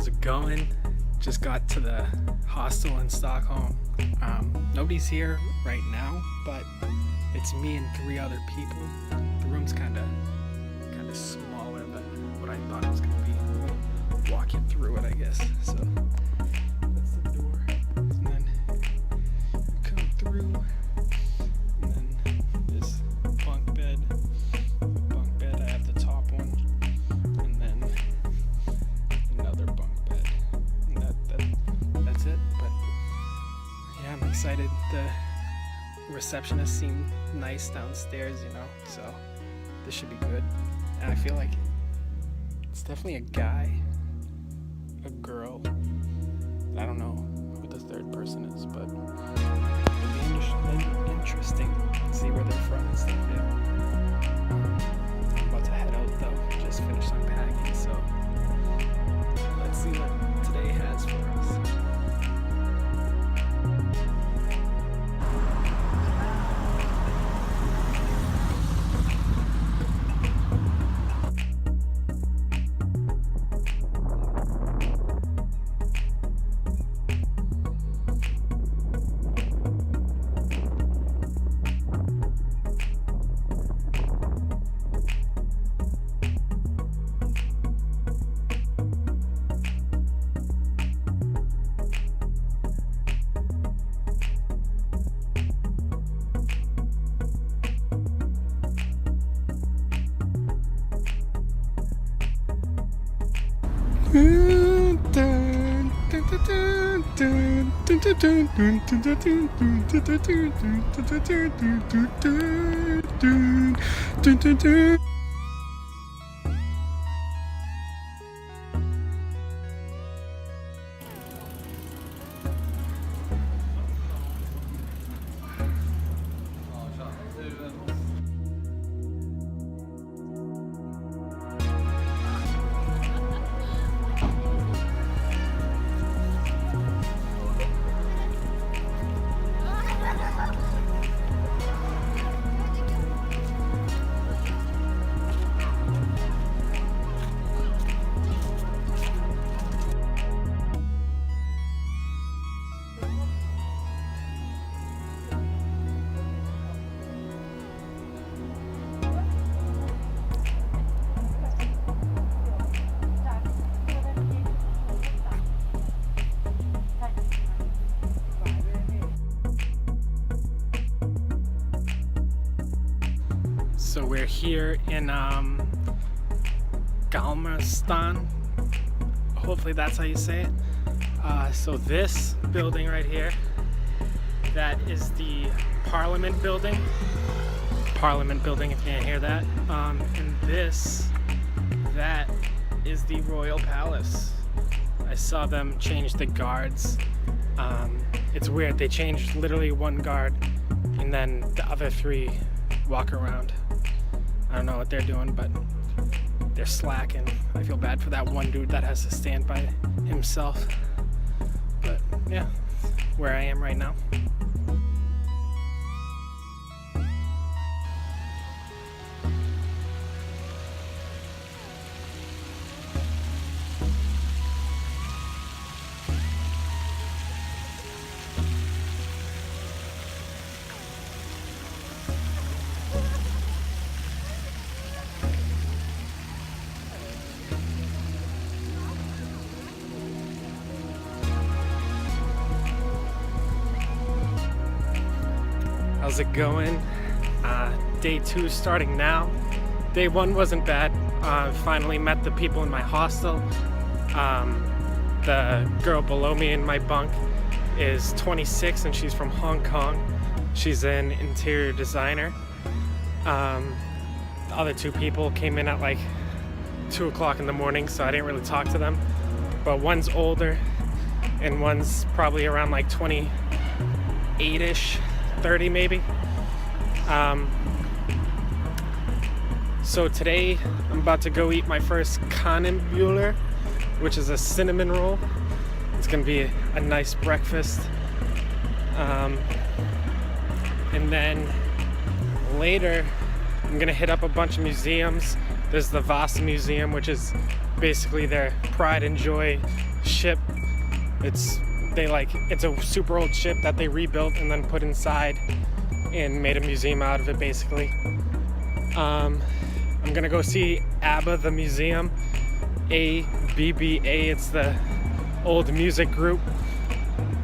How's it going? Just got to the hostel in Stockholm. Nobody's here right now, but it's me and 3 other people. The room's kind of smaller than what I thought it was going to be. Walking through it, I guess. So that's the door, and then you come through, and then this bunk bed. I have the top one, and then another bunk bed. And that's it. But yeah, I'm excited. The receptionist seemed nice downstairs, so this should be good. And I feel like it's definitely a guy, a girl. I don't know who the third person is, but it'll be interesting to see where they're from and stuff. I'm about to head out though, just finished unpacking, so let's see what today has for us. So we're here in Galmerstan. Hopefully that's how you say it. So this building right here, that is the Parliament building. Parliament building, if you can't hear that. And that is the Royal Palace. I saw them change the guards. It's weird, they changed literally one guard and then the other 3 walk around. I don't know what they're doing, but they're slacking. I feel bad for that one dude that has to stand by himself. But yeah, where I am right now. How's it going? Day 2 starting now. Day 1 wasn't bad. Finally met the people in my hostel. The girl below me in my bunk is 26 and she's from Hong Kong. She's an interior designer. The other 2 people came in at like 2 o'clock in the morning, so I didn't really talk to them. But one's older and one's probably around like 28-ish. 30 maybe. So today I'm about to go eat my first Kanenbuller, which is a cinnamon roll. It's gonna be a nice breakfast. And then later I'm gonna hit up a bunch of museums. There's the Vasa Museum, which is basically their pride and joy ship. It's a super old ship that they rebuilt and then put inside and made a museum out of it, basically. I'm gonna go see ABBA the museum. ABBA, it's the old music group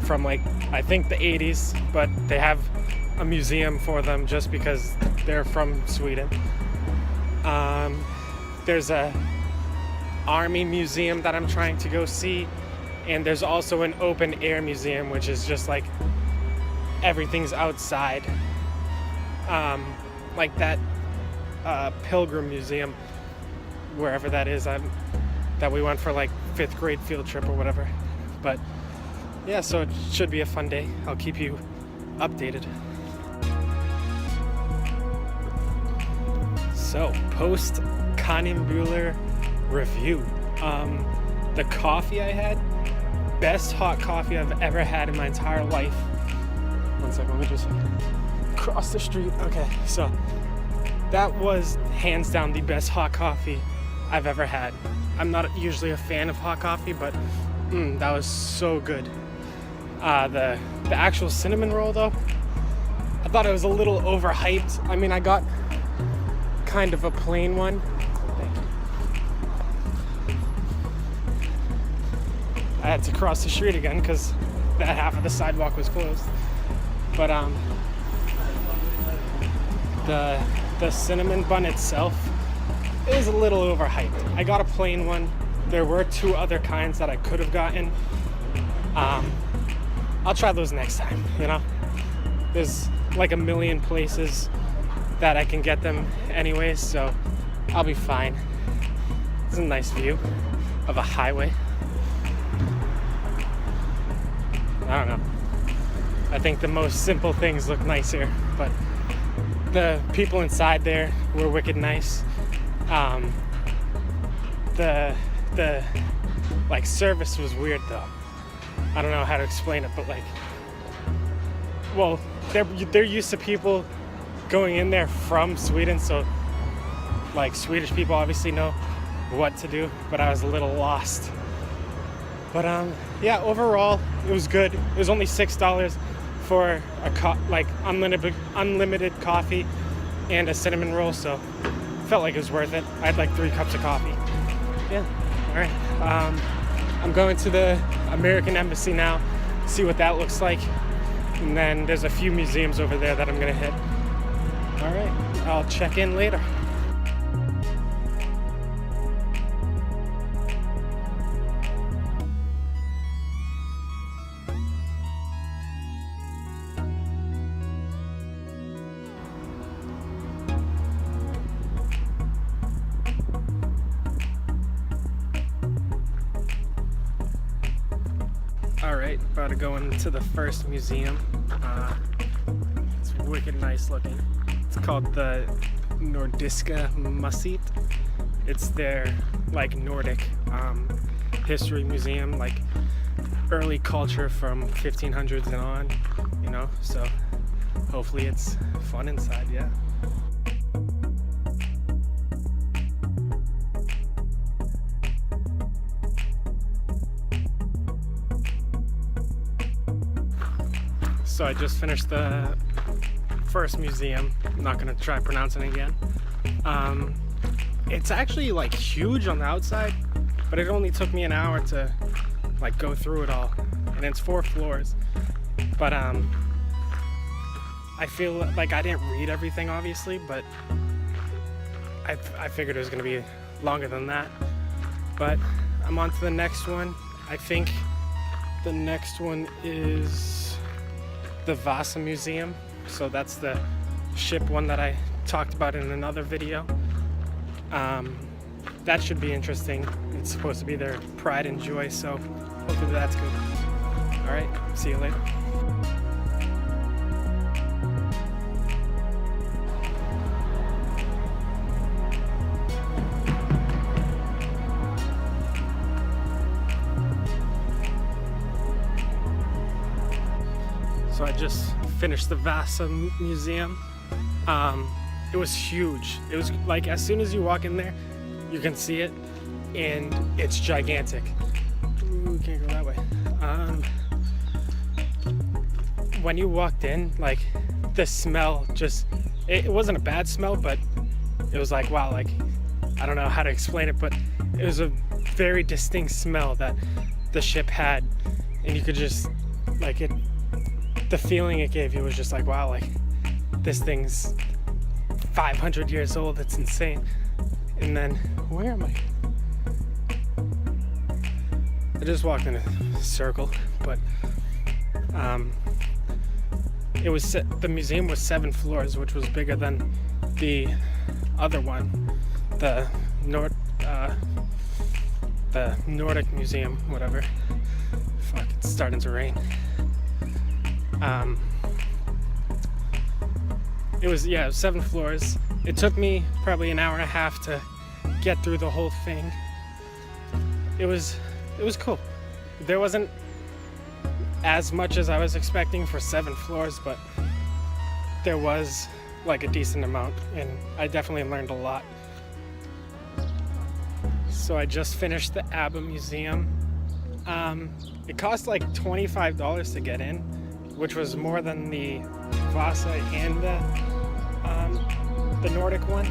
from like I think the 80s, but they have a museum for them just because they're from Sweden. There's a army museum that I'm trying to go see, and there's also an open air museum, which is just like everything's outside, like that Pilgrim Museum, wherever that is, that we went for like 5th grade field trip or whatever. But yeah, so it should be a fun day. I'll keep you updated. So, post Kanenbuehler review. The coffee I had, best hot coffee I've ever had in my entire life. One second, let me just cross the street. Okay, so that was hands down the best hot coffee I've ever had. I'm not usually a fan of hot coffee, but that was so good. The actual cinnamon roll though, I thought it was a little overhyped. I mean, I got kind of a plain one. I had to cross the street again because that half of the sidewalk was closed. But the cinnamon bun itself is a little overhyped. I got a plain one. There were 2 other kinds that I could have gotten. I'll try those next time, you know? There's like a million places that I can get them anyways, so I'll be fine. It's a nice view of a highway. I don't know. I think the most simple things look nicer, but the people inside there were wicked nice. The like service was weird though. I don't know how to explain it, but like, well, they're used to people going in there from Sweden, so like Swedish people obviously know what to do, but I was a little lost. But yeah, overall it was good. It was only $6 for a like unlimited coffee and a cinnamon roll, so felt like it was worth it. I had like 3 cups of coffee. Yeah, all right. I'm going to the American Embassy now, see what that looks like, and then there's a few museums over there that I'm gonna hit. All right, I'll check in later. Alright, about to go into the first museum. It's wicked nice looking. It's called the Nordiska Museet. It's their like Nordic history museum, like early culture from 1500s and on, you know, so hopefully it's fun inside, yeah. So I just finished the first museum. I'm not gonna try pronouncing it again. It's actually like huge on the outside, but it only took me an hour to like go through it all, and it's 4 floors. But I feel like I didn't read everything obviously, but I figured it was gonna be longer than that. But I'm on to the next one. I think the next one is the Vasa Museum. So that's the ship one that I talked about in another video. That should be interesting. It's supposed to be their pride and joy, so hopefully that's good. All right, see you later. So I just finished the Vasa Museum. It was huge. It was like as soon as you walk in there, you can see it, and it's gigantic. Ooh, can't go that way. When you walked in, like, the smell just, it wasn't a bad smell, but it was like, wow, like, I don't know how to explain it, but it was a very distinct smell that the ship had, and you could just, like, it, the feeling it gave you was just like, wow, like, this thing's 500 years old. It's insane. And then, where am I? I just walked in a circle, but it was the museum was 7 floors, which was bigger than the other one, the Nordic Museum, whatever. Fuck, it's starting to rain. It was 7 floors. It took me probably an hour and a half to get through the whole thing. It was cool. There wasn't as much as I was expecting for 7 floors, but there was like a decent amount, and I definitely learned a lot. So I just finished the ABBA Museum. It cost like $25 to get in, which was more than the Vasa and the Nordic one.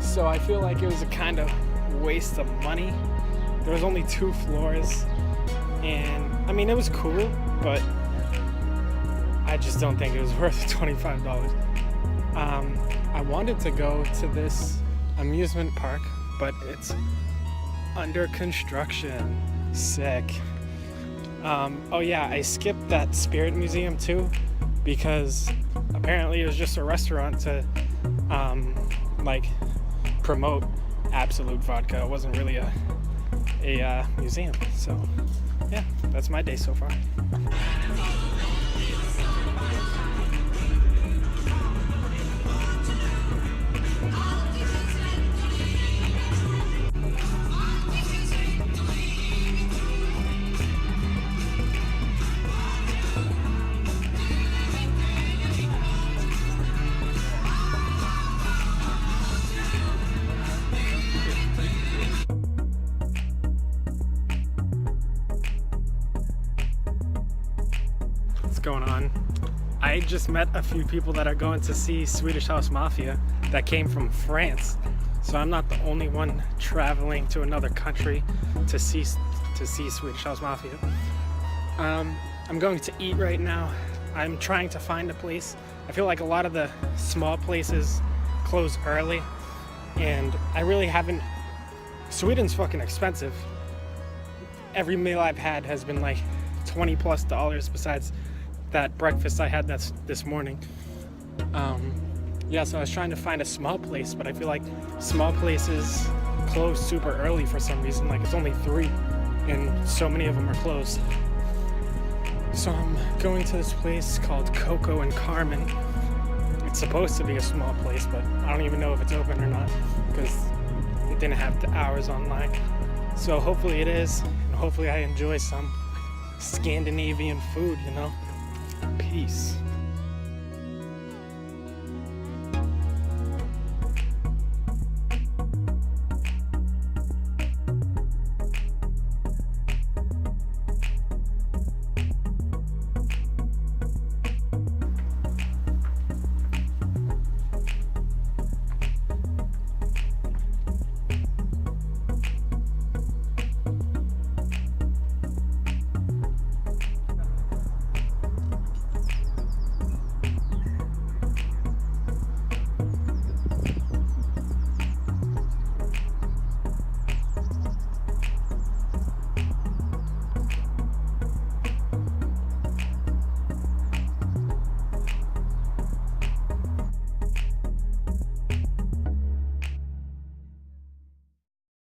So I feel like it was a kind of waste of money. There was only 2 floors, and I mean, it was cool, but I just don't think it was worth $25. I wanted to go to this amusement park, but it's under construction. Sick. Oh yeah, I skipped that Spirit Museum too, because apparently it was just a restaurant to like promote Absolute vodka. It wasn't really a museum. So yeah, that's my day so far. Going on. I just met a few people that are going to see Swedish House Mafia that came from France, so I'm not the only one traveling to another country to see Swedish House Mafia. I'm going to eat right now. I'm trying to find a place. I feel like a lot of the small places close early, and I really haven't. Sweden's fucking expensive. Every meal I've had has been like $20+ besides that breakfast I had this morning. So I was trying to find a small place, but I feel like small places close super early for some reason. Like, it's only 3 and so many of them are closed. So I'm going to this place called Coco and Carmen. It's supposed to be a small place, but I don't even know if it's open or not because it didn't have the hours online. So hopefully it is, and hopefully I enjoy some Scandinavian food, you know? Peace.